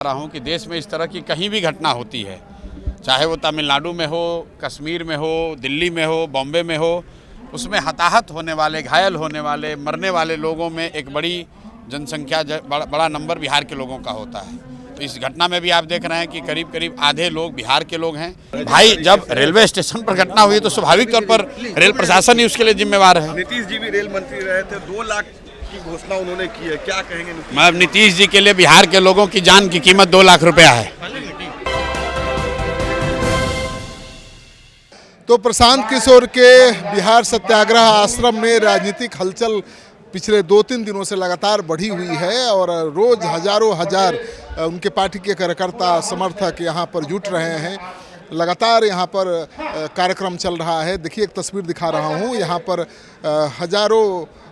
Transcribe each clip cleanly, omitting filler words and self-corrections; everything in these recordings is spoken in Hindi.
रहा हूँ कि देश में इस तरह की कहीं भी घटना होती है, चाहे वो तमिलनाडु में हो, कश्मीर में हो, दिल्ली में हो, बॉम्बे में हो, उसमें हताहत होने वाले, घायल होने वाले, मरने वाले लोगों में एक बड़ी जनसंख्या, बड़ा नंबर बिहार के लोगों का होता है। तो इस घटना में भी आप देख रहे हैं कि करीब करीब आधे लोग बिहार के लोग हैं। भाई, जब रेलवे स्टेशन पर घटना हुई तो स्वाभाविक तौर पर रेल प्रशासन ही उसके लिए जिम्मेवार है। नीतीश जी भी रेल मंत्री रहे थे, 2 लाख की घोषणा उन्होंने की है, क्या कहेंगे? मैं नीतीश जी के लिए बिहार के लोगों की जान की कीमत 2 लाख रुपया है। तो प्रशांत किशोर के बिहार सत्याग्रह आश्रम में राजनीतिक हलचल पिछले 2-3 दिनों से लगातार बढ़ी हुई है और रोज हजारों हजार उनके पार्टी के कार्यकर्ता समर्थक यहाँ पर जुट रहे हैं। लगातार यहाँ पर कार्यक्रम चल रहा है। देखिए, एक तस्वीर दिखा रहा हूँ। यहाँ पर हजारों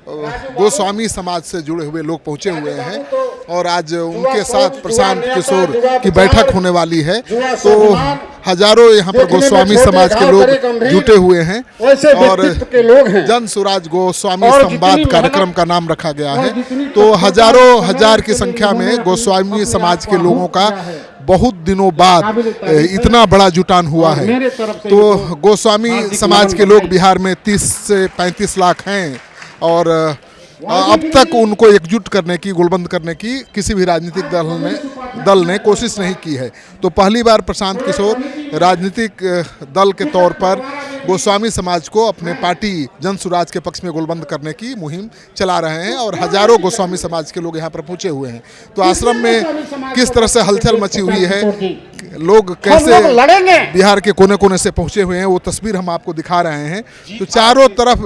गोस्वामी समाज से जुड़े हुए लोग पहुँचे हुए हैं और आज उनके साथ प्रशांत किशोर की बैठक होने वाली है। तो हजारों यहाँ पर गोस्वामी समाज के लोग जुटे हुए हैं और जन सुराज गोस्वामी संवाद कार्यक्रम का नाम रखा गया है। तो हजारों हजार की संख्या में गोस्वामी समाज के लोगों का बहुत दिनों बाद इतना बड़ा जुटान हुआ है। तो गोस्वामी समाज के लोग बिहार में 30 से 35 लाख हैं और अब तक उनको एकजुट करने की, गोलबंद करने की किसी भी राजनीतिक दल ने कोशिश नहीं की है। तो पहली बार प्रशांत किशोर राजनीतिक दल के तौर पर गोस्वामी समाज को अपने पार्टी जन सुराज के पक्ष में गोलबंद करने की मुहिम चला रहे हैं और हजारों गोस्वामी समाज के लोग यहाँ पर पहुँचे हुए हैं। तो आश्रम में किस तरह से हलचल मची हुई है, लोग कैसे बिहार के कोने कोने से पहुँचे हुए हैं, वो तस्वीर हम आपको दिखा रहे हैं। तो चारों तरफ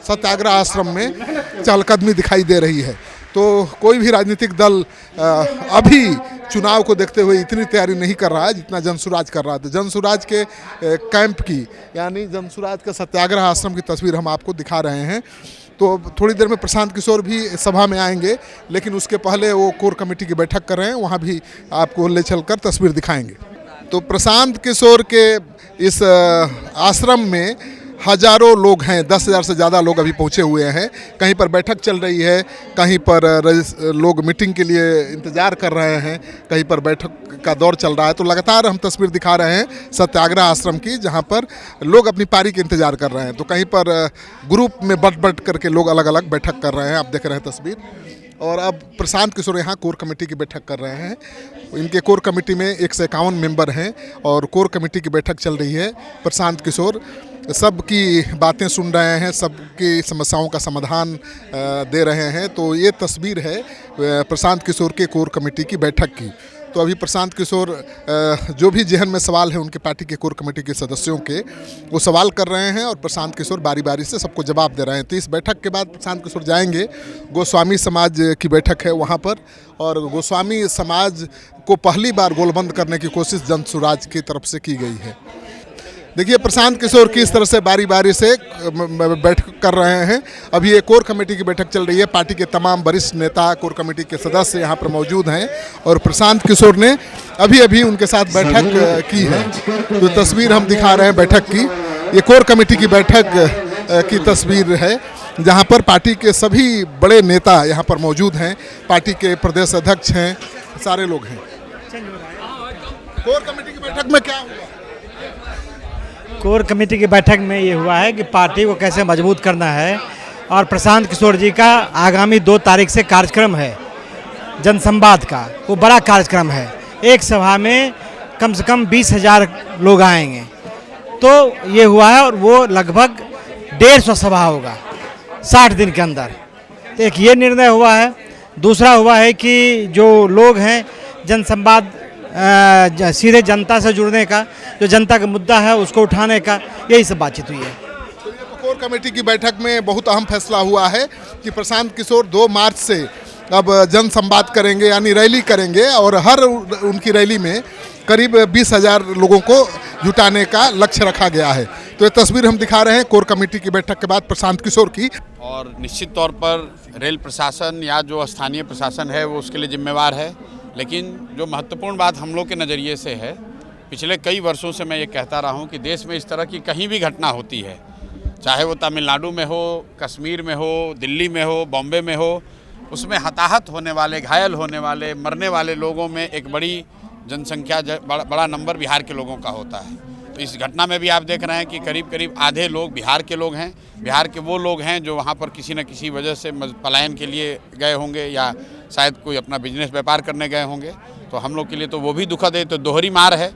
सत्याग्रह आश्रम में चहलकदमी दिखाई दे रही है। तो कोई भी राजनीतिक दल अभी चुनाव को देखते हुए इतनी तैयारी नहीं कर रहा है जितना जनसुराज कर रहा था। जनसुराज के कैंप की, यानी जनसुराज का सत्याग्रह आश्रम की तस्वीर हम आपको दिखा रहे हैं। तो थोड़ी देर में प्रशांत किशोर भी सभा में आएंगे, लेकिन उसके पहले वो कोर कमेटी की बैठक कर रहे हैं, वहाँ भी आपको ले चलकर तस्वीर दिखाएंगे। तो प्रशांत किशोर के इस आश्रम में हजारों लोग हैं, 10,000 से ज़्यादा लोग अभी पहुँचे हुए हैं। कहीं पर बैठक चल रही है, कहीं पर लोग मीटिंग के लिए इंतज़ार कर रहे हैं, कहीं पर बैठक का दौर चल रहा है। तो लगातार हम तस्वीर दिखा रहे हैं सत्याग्रह आश्रम की, जहां पर लोग अपनी पारी के इंतज़ार कर रहे हैं। तो कहीं पर ग्रुप में बट करके लोग अलग अलग बैठक कर रहे हैं, आप देख रहे हैं तस्वीर। और अब प्रशांत किशोर यहाँ कोर कमेटी की बैठक कर रहे हैं। इनके कोर कमेटी में 151 मेंबर हैं और कोर कमेटी की बैठक चल रही है। प्रशांत किशोर सबकी बातें सुन रहे हैं, सबकी समस्याओं का समाधान दे रहे हैं। तो ये तस्वीर है प्रशांत किशोर के कोर कमेटी की बैठक की। तो अभी प्रशांत किशोर जो भी जहन में सवाल है उनके पार्टी के कोर कमेटी के सदस्यों के, वो सवाल कर रहे हैं और प्रशांत किशोर बारी बारी से सबको जवाब दे रहे हैं। तो इस बैठक के बाद प्रशांत किशोर जाएंगे, गोस्वामी समाज की बैठक है वहाँ पर, और गोस्वामी समाज को पहली बार गोलबंद करने की कोशिश जन सुराज की तरफ से की गई है। देखिए, प्रशांत किशोर किस तरह से बारी बारी से बैठक कर रहे हैं। अभी ये कोर कमेटी की बैठक चल रही है, पार्टी के तमाम वरिष्ठ नेता, कोर कमेटी के सदस्य यहाँ पर मौजूद हैं और प्रशांत किशोर ने अभी उनके साथ बैठक की है। तो तस्वीर हम दिखा रहे हैं बैठक की। ये कोर कमेटी की बैठक की तस्वीर है, जहाँ पर पार्टी के सभी बड़े नेता यहाँ पर मौजूद हैं, पार्टी के प्रदेश अध्यक्ष हैं, सारे लोग हैं। कोर कमेटी की बैठक में क्या हुआ? कोर कमेटी की बैठक में ये हुआ है कि पार्टी को कैसे मजबूत करना है और प्रशांत किशोर जी का आगामी 2 तारीख से कार्यक्रम है जनसंवाद का, वो बड़ा कार्यक्रम है। एक सभा में कम से कम 20,000 लोग आएंगे। तो ये हुआ है और वो लगभग 150 सभा होगा 60 दिन के अंदर। तो एक ये निर्णय हुआ है। दूसरा हुआ है कि जो लोग हैं जनसंवाद सीधे जनता से जुड़ने का, जो जनता का मुद्दा है उसको उठाने का, यही सब बातचीत हुई है। तो कोर कमेटी की बैठक में बहुत अहम फैसला हुआ है कि प्रशांत किशोर 2 मार्च से अब जन संवाद करेंगे, यानी रैली करेंगे और हर उनकी रैली में करीब 20,000 लोगों को जुटाने का लक्ष्य रखा गया है। तो ये तस्वीर हम दिखा रहे हैं कोर कमेटी की बैठक के बाद प्रशांत किशोर की। और निश्चित तौर पर रेल प्रशासन या जो स्थानीय प्रशासन है वो उसके लिए जिम्मेवार है। लेकिन जो महत्वपूर्ण बात हम लोग के नज़रिए से है, पिछले कई वर्षों से मैं ये कहता रहा हूँ कि देश में इस तरह की कहीं भी घटना होती है, चाहे वो तमिलनाडु में हो, कश्मीर में हो, दिल्ली में हो, बॉम्बे में हो, उसमें हताहत होने वाले, घायल होने वाले, मरने वाले लोगों में एक बड़ी जनसंख्या, बड़ा नंबर बिहार के लोगों का होता है। तो इस घटना में भी आप देख रहे हैं कि करीब करीब आधे लोग बिहार के लोग हैं। बिहार के वो लोग हैं जो वहाँ पर किसी न किसी वजह से पलायन के लिए गए होंगे या शायद कोई अपना बिजनेस व्यापार करने गए होंगे। तो हम लोग के लिए तो वो भी दुखद है। तो दोहरी मार है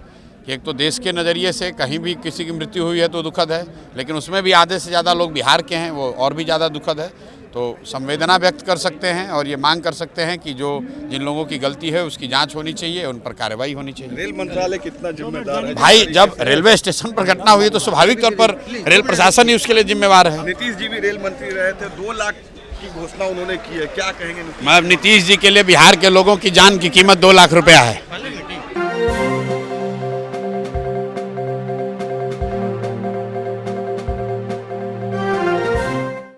कि एक तो देश के नज़रिए से कहीं भी किसी की मृत्यु हुई है तो दुखद है, लेकिन उसमें भी आधे से ज़्यादा लोग बिहार के हैं, वो और भी ज़्यादा दुखद है। तो संवेदना व्यक्त कर सकते हैं और ये मांग कर सकते हैं कि जो जिन लोगों की गलती है उसकी जांच होनी चाहिए, उन पर कार्रवाई होनी चाहिए। रेल मंत्रालय कितना जिम्मेदार है? भाई, जब रेलवे स्टेशन पर घटना हुई तो स्वाभाविक तौर पर रेल प्रशासन ही उसके लिए जिम्मेवार है। नीतीश जी भी रेल मंत्री रहे थे, 2 लाख की घोषणा उन्होंने की है, क्या कहेंगे? नीतीश जी के लिए बिहार के लोगों की जान की कीमत 2 लाख रुपया है।